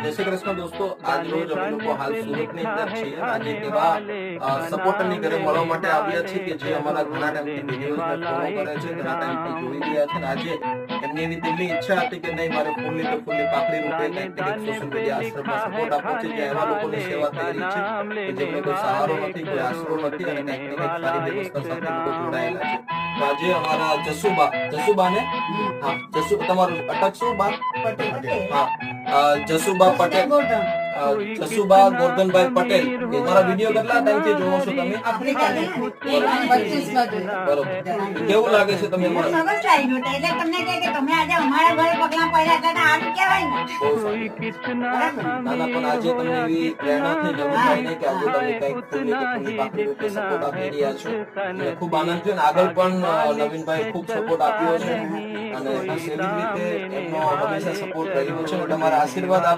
જય શ્રી કૃષ્ણ દોસ્તો, આજ રોજ અમે લોકો હાલ સુરતની અંદર છીએ. આજે એવા સપોર્ટરની ઘરે મળવા માટે આવ્યા છે કે જે અમારા ઘણા ટાઈમથી વિડીયોઝને ફોલો કરે છે, ઘણા ટાઈમથી જોઈ રહ્યા છે. આજે એમની એવી દિલની ઈચ્છા હતી કે નહીં, મારે ફૂલની તો ફૂલની પાકડી રૂપે કંઈક ને કંઈક સોશિયલ મીડિયા આશ્રમમાં સપોર્ટ આપવો છે, જ્યાં એવા લોકોની સેવા થઈ રહી છે કે જેમને કોઈ સહારો નથી, કોઈ આશરો નથી અને કંઈક ને કંઈક સારી વ્યવસ્થા સાથે લોકો જોડાયેલા છે. તો આજે અમારા જસુબા ને તમારું અટક શું બા? જસુબા પટેલ, જસુબા ગોરધનભાઈ પટેલ. તમારા વિડીયો કેટલા ટાઈમથી જોવો છો તમે? બરોબર. કેવું લાગે છે તમે? એટલે તમને કહે કે તમે આજે અમારા ઘરે પગલાં પડ્યા હતા, આ તો કહેવાય ને. નાના પણ આજે તમને એવી પ્રેરણા થઈ નવીનભાઈને કે આજે તમે કંઈક ફૂલની પાકડી રૂપે સપોર્ટ આપી રહ્યા છો. મને ખૂબ આનંદ થયો અને આગળ પણ નવીનભાઈ ખૂબ સપોર્ટ આપ્યો છે અને એવી રીતે એમનો હંમેશા સપોર્ટ રહ્યો છે. તમારા આશીર્વાદ આપજો.